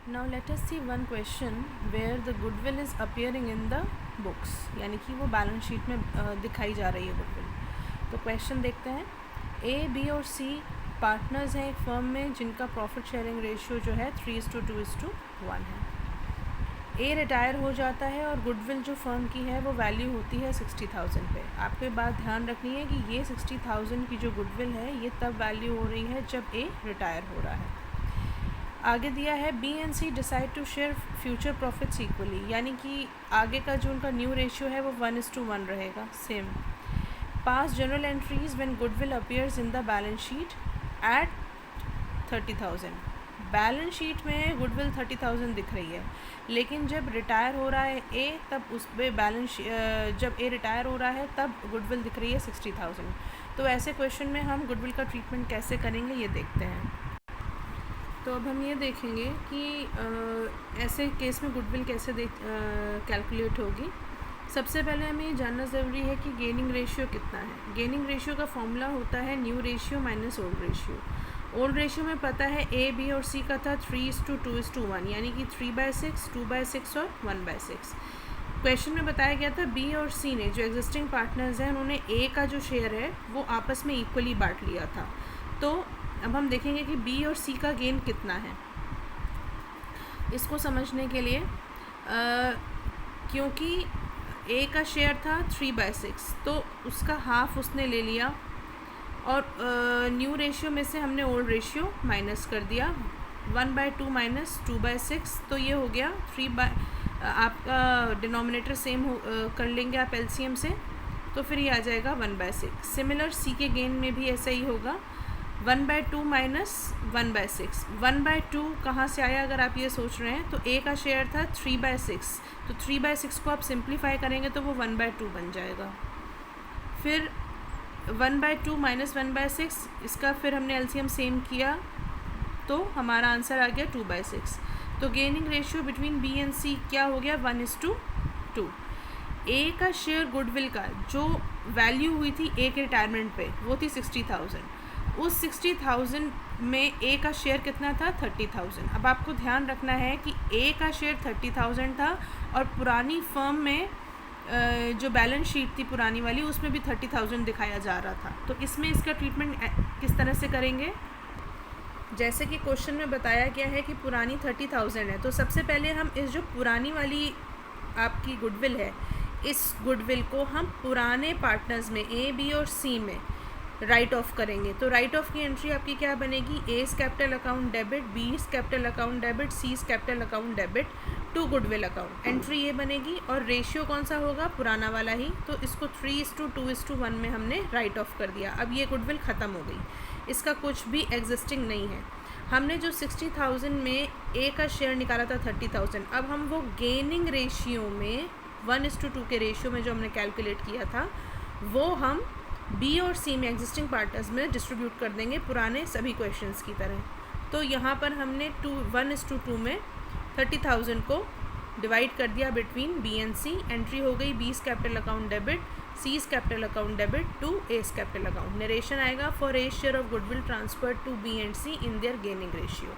Now let us see one question where the goodwill is appearing in the books, यानी कि वो balance sheet में दिखाई जा रही है गुडविल। तो क्वेश्चन देखते हैं। ए, बी और सी पार्टनर्स हैं एक फर्म में जिनका प्रॉफिट शेयरिंग रेशियो जो है 3:2:1 है। ए रिटायर हो जाता है और गुडविल जो फर्म की है वो वैल्यू होती है 60,000 पे। आपको एक बात ध्यान रखनी है कि ये 60,000 की जो गुडविल है ये तब वैल्यू हो रही है जब ए रिटायर हो रहा है। आगे दिया है B and C decide to share future profits equally, यानी कि आगे का जो उनका न्यू रेशियो है वो 1:1 रहेगा same. Pass general entries when goodwill appears in the balance sheet at 30,000। Balance sheet में गुडविल 30,000 दिख रही है, लेकिन जब रिटायर हो रहा है ए तब उस पर जब ए रिटायर हो रहा है तब गुडविल दिख रही है 60,000। तो ऐसे क्वेश्चन में हम गुडविल का ट्रीटमेंट कैसे करेंगे ये देखते हैं। तो अब हम ये देखेंगे कि ऐसे केस में गुडविल कैसे कैलकुलेट होगी। सबसे पहले हमें ये जानना ज़रूरी है कि गेनिंग रेशियो कितना है। गेनिंग रेशियो का फॉर्मूला होता है new ratio minus old ratio. Old ratio में पता है ए, बी और सी का था 3:2:1, यानी कि 3/6, 2/6 और 1/6। क्वेश्चन में बताया गया था बी और सी ने, जो एग्जिस्टिंग पार्टनर्स हैं, उन्होंने ए का जो शेयर है वो आपस में इक्वली बांट लिया था। तो अब हम देखेंगे कि बी और सी का गेन कितना है। इसको समझने के लिए क्योंकि ए का शेयर था 3/6, तो उसका हाफ उसने ले लिया और न्यू रेशियो में से हमने ओल्ड रेशियो माइनस कर दिया। 1/2 माइनस 2/6, तो ये हो गया 3 आपका डिनोमिनेटर सेम कर लेंगे आप एलसीएम से, तो फिर ये आ जाएगा 1/6। सिमिलर सी के गेन में भी ऐसा ही होगा, 1/2 माइनस 1/6। 1/2 कहाँ से आया अगर आप ये सोच रहे हैं, तो ए का शेयर था 3/6, तो 3/6 को आप सिंप्लीफाई करेंगे तो वो 1/2 बन जाएगा। फिर 1/2 माइनस 1/6, इसका फिर हमने एलसीएम सेम किया तो हमारा आंसर आ गया 2/6। तो gaining ratio between B and C क्या हो गया, 1:2। ए का शेयर गुडविल का जो वैल्यू हुई थी ए के रिटायरमेंट पे वो थी 60,000। उस 60,000 में ए का शेयर कितना था, 30,000। अब आपको ध्यान रखना है कि ए का शेयर 30,000 था और पुरानी फर्म में जो बैलेंस शीट थी पुरानी वाली उसमें भी 30,000 दिखाया जा रहा था। तो इसमें इसका ट्रीटमेंट किस तरह से करेंगे, जैसे कि क्वेश्चन में बताया गया है कि पुरानी 30,000 है, तो सबसे पहले हम इस जो पुरानी वाली आपकी गुडविल है, इस गुडविल को हम पुराने पार्टनर्स में ए, बी और सी में राइट ऑफ करेंगे। तो राइट ऑफ की एंट्री आपकी क्या बनेगी, A's capital account debit, B's capital account debit, C's capital account debit to goodwill account. Entry ये बनेगी और रेशियो कौन सा होगा, पुराना वाला ही, तो इसको 3:2:1 में हमने राइट ऑफ कर दिया। अब ये गुडविल ख़त्म हो गई, इसका कुछ भी एग्जिस्टिंग नहीं है। हमने जो 60,000 में ए का शेयर निकाला था 30,000, अब हम वो गेनिंग रेशियो में 1:2 के रेशियो में जो हमने कैलकुलेट किया था वो हम बी और सी में एग्जिस्टिंग पार्टनर्स में डिस्ट्रीब्यूट कर देंगे पुराने सभी क्वेश्चंस की तरह। तो यहाँ पर हमने 1:2 में 30,000 को डिवाइड कर दिया between B and C. Entry हो गई B's capital account debit, C's capital account debit to A's capital account. Narration आएगा for a share of goodwill transfer to B and C in their gaining ratio.